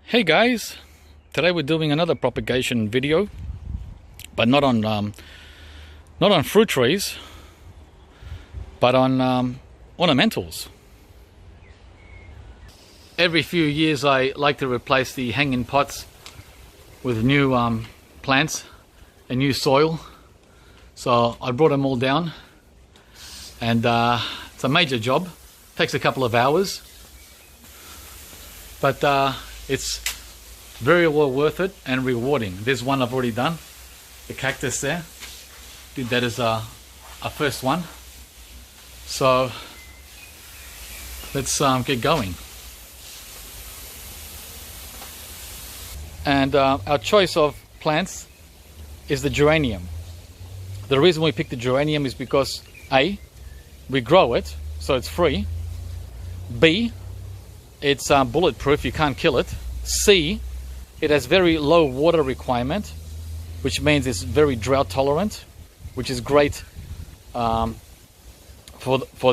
Hey guys, today we're doing another propagation video, but not on fruit trees, but on ornamentals. Every few years I like to replace the hanging pots with new plants and new soil. So I brought them all down, and it's a major job. Takes a couple of hours, but it's very well worth it and rewarding. There's one I've already done, the cactus there. Did that as a first one. So let's get going. And our choice of plants is the geranium. The reason we picked the geranium is because A, we grow it, so it's free. B, it's bulletproof, you can't kill it. C, it has very low water requirement, which means it's very drought tolerant, which is great for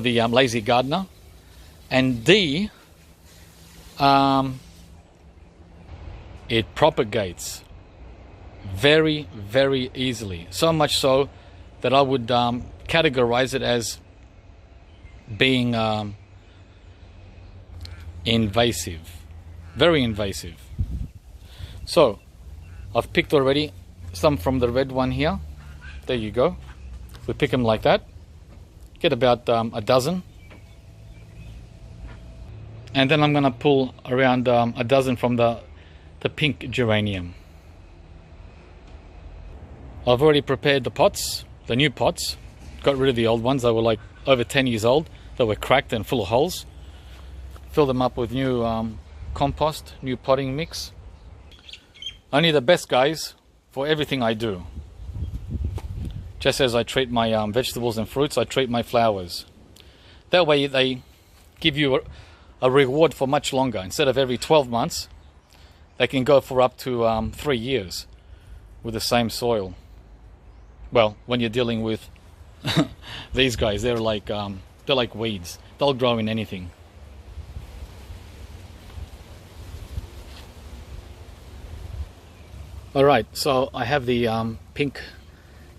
the lazy gardener. And D, it propagates very, very easily. So much so that I would categorize it as being invasive, very invasive. So I've picked already some from the red one here. There you go. We pick them like that. Get about a dozen, and then I'm going to pull around a dozen from the pink geranium. I've already prepared the pots, the new pots. Got rid of the old ones. They were like over 10 years old. They were cracked and full of holes. Fill them up with new compost, new potting mix. Only the best guys for everything I do. Just as I treat my vegetables and fruits, I treat my flowers. That way they give you a reward for much longer. Instead of every 12 months, they can go for up to 3 years with the same soil. Well, when you're dealing with these guys, they're like weeds. They'll grow in anything. Alright, so I have the pink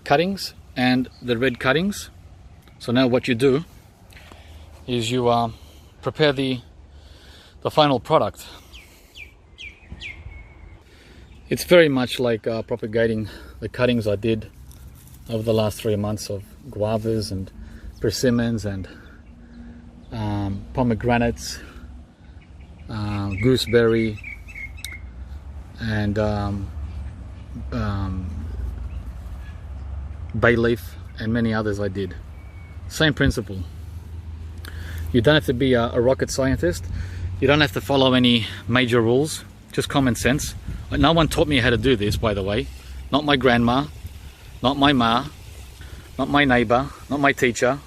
cuttings and the red cuttings. So now what you do is you prepare the final product. It's very much like propagating the cuttings I did over the last 3 months of guavas and persimmons and pomegranates, gooseberry, and bay leaf, and many others I did. Same principle. You don't have to be a rocket scientist. You don't have to follow any major rules, just common sense. No one taught me how to do this, by the way. Not my grandma, not my ma, not my neighbor, not my teacher,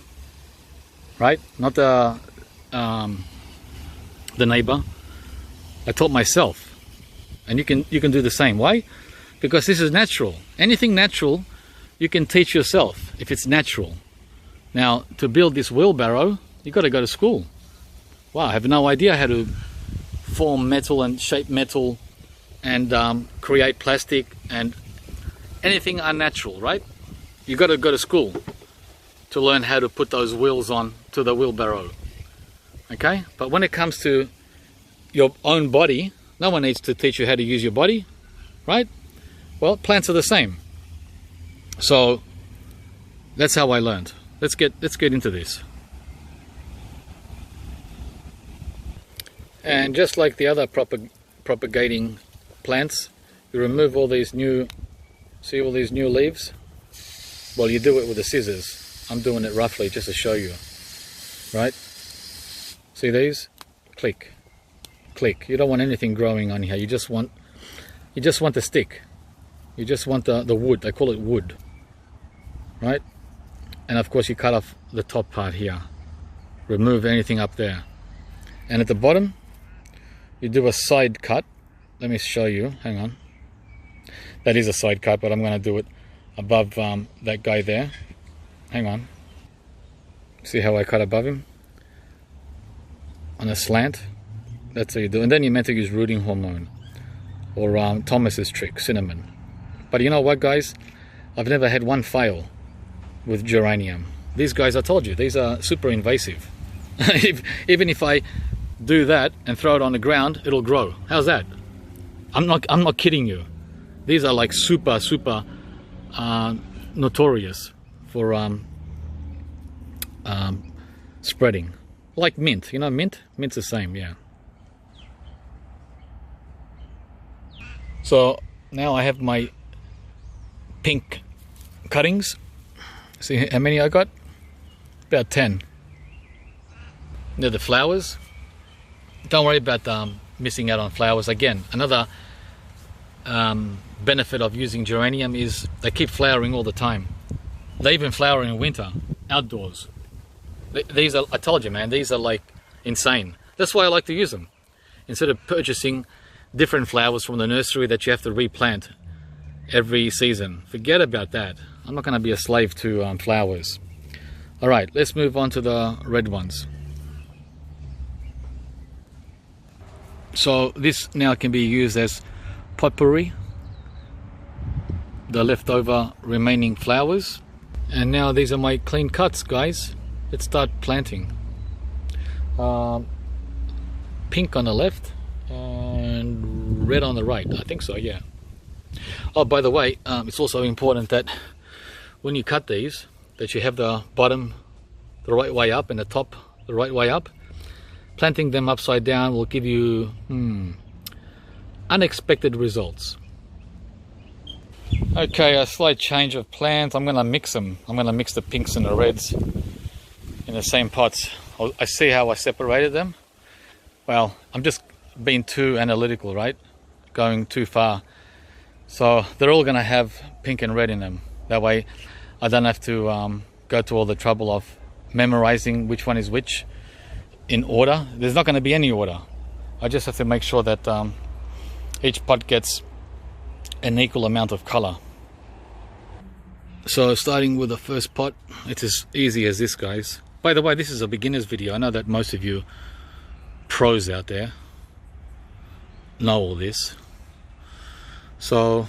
right? Not the neighbor. I taught myself, and you can do the same. Why? Because this is natural. Anything natural, you can teach yourself if it's natural. Now, to build this wheelbarrow, you got to go to school. Wow, I have no idea how to form metal and shape metal and create plastic and anything unnatural, right? You got to go to school to learn how to put those wheels on to the wheelbarrow. Okay? But when it comes to your own body, no one needs to teach you how to use your body, right? Well, plants are the same. So that's how I learned. Let's get into this. And just like the other propagating plants, you remove all these new, see all these new leaves? Well, you do it with the scissors. I'm doing it roughly just to show you, right? See these? Click, click. You don't want anything growing on here. You just want the stick. You just want the wood. They call it wood, right? And of course you cut off the top part here. Remove anything up there. And at the bottom, you do a side cut. Let me show you. Hang on. That is a side cut, but I'm going to do it above that guy there. Hang on. See how I cut above him? On a slant. That's how you do. And then you're meant to use rooting hormone. or Thomas's trick, cinnamon. But you know what, guys? I've never had one fail with geranium. These guys, I told you, these are super invasive. Even if I do that and throw it on the ground, it'll grow. How's that? I'm not kidding you. These are like super notorious for spreading. Like mint, you know mint? Mint's the same, yeah. So now I have my pink cuttings. See how many I got? About 10. They're the flowers. Don't worry about missing out on flowers. Again, another benefit of using geranium is they keep flowering all the time. They even flower in winter, outdoors. These are, I told you, man, these are like insane. That's why I like to use them. Instead of purchasing different flowers from the nursery that you have to replant every season. Forget about that. I'm not going to be a slave to flowers. All right, let's move on to the red ones. So this now can be used as potpourri, the leftover remaining flowers. And now these are my clean cuts, guys. Let's start planting. Pink on the left and red on the right. I think so, yeah. Oh, by the way, it's also important that when you cut these, that you have the bottom the right way up and the top the right way up. Planting them upside down will give you unexpected results. Okay, a slight change of plans. I'm going to mix them. I'm going to mix the pinks and the reds in the same pots. I see how I separated them. Well, I'm just being too analytical, right? Going too far. So they're all going to have pink and red in them. That way I don't have to go to all the trouble of memorizing which one is which in order. There's not going to be any order. I just have to make sure that each pot gets an equal amount of color. So starting with the first pot, it's as easy as this, guys. By the way, this is a beginner's video. I know that most of you pros out there know all this. So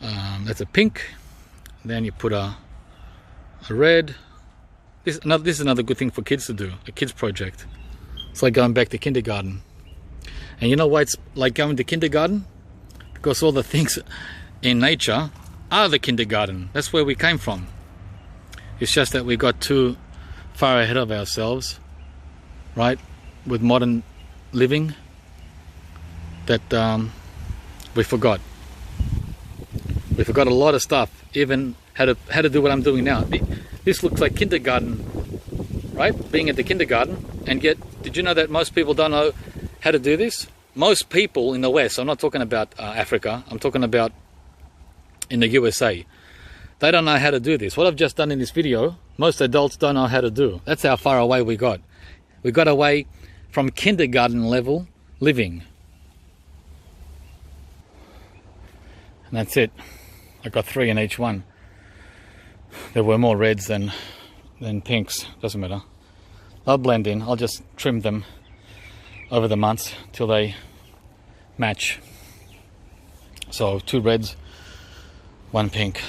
that's a pink. Then you put a red. This is another good thing for kids to do, a kids project. It's like going back to kindergarten. And you know why it's like going to kindergarten? Because all the things in nature are the kindergarten. That's where we came from. It's just that we got too far ahead of ourselves, right, with modern living, that we forgot. We forgot a lot of stuff, even how to do what I'm doing now. This looks like kindergarten, right? Being at the kindergarten, and yet, did you know that most people don't know how to do this? Most people in the West, I'm not talking about Africa, I'm talking about in the USA. They don't know how to do this. What I've just done in this video, most adults don't know how to do. That's how far away we got. We got away from kindergarten level living. And that's it. I got 3 in each one. There were more reds than pinks. Doesn't matter. They'll blend in. I'll just trim them over the months till they match. So 2 reds, 1 pink.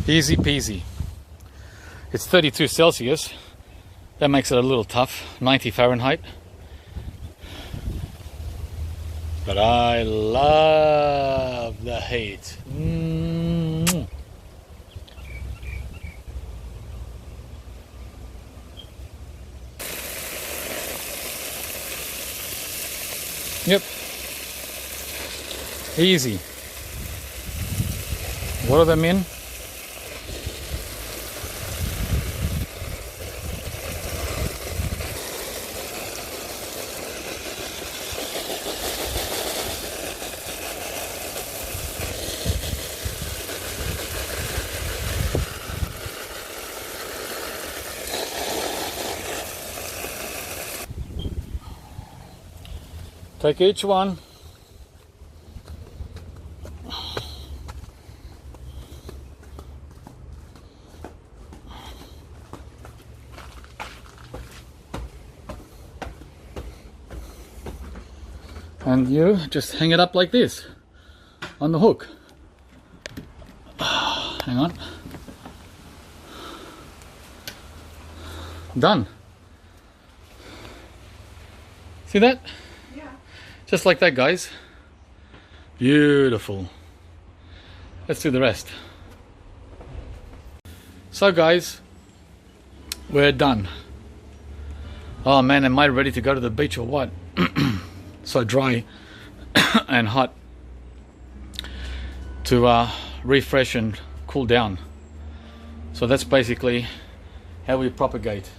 Easy peasy. It's 32 Celsius. That makes it a little tough. 90 Fahrenheit. But I love the heat. Yep. Easy. What are them in? Take each one. And you just hang it up like this on the hook. Hang on. Done. See that? Yeah. Just like that, guys. Beautiful. Let's do the rest. So guys, we're done. Oh man, am I ready to go to the beach or what? So dry and hot to refresh and cool down. So that's basically how we propagate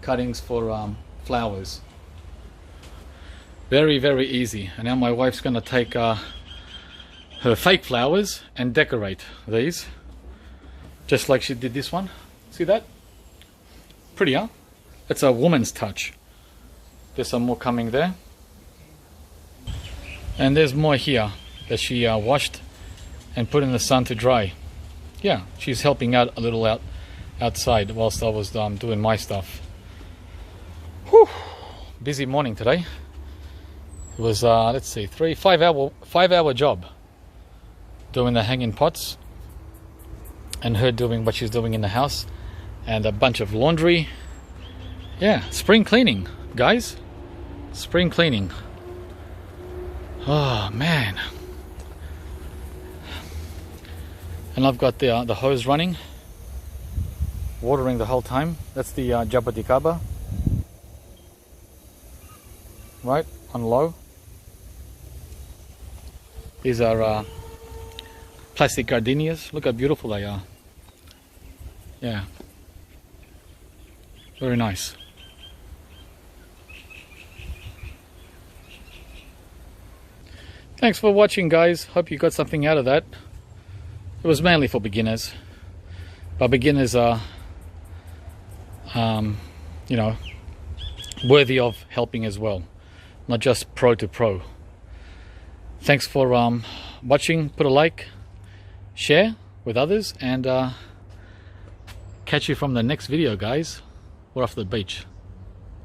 cuttings for flowers. Very, very easy. And now my wife's gonna take her fake flowers and decorate these just like she did this one. See that? Pretty, huh? It's a woman's touch. There's some more coming there. And there's more here that she washed and put in the sun to dry. Yeah, she's helping out a little outside whilst I was doing my stuff. Whew. Busy morning today. It was let's see, 5 hour job doing the hanging pots and her doing what she's doing in the house and a bunch of laundry. Yeah, spring cleaning, guys. Spring cleaning. Oh man. And I've got the hose running, watering the whole time. That's the Jaboticaba, right on low. These are plastic gardenias. Look how beautiful they are. Yeah, very nice. Thanks for watching, guys. Hope you got something out of that. It was mainly for beginners, but beginners are you know, worthy of helping as well, not just pro to pro. Thanks for watching. Put a like, share with others, and catch you from the next video, guys. We're off to the beach.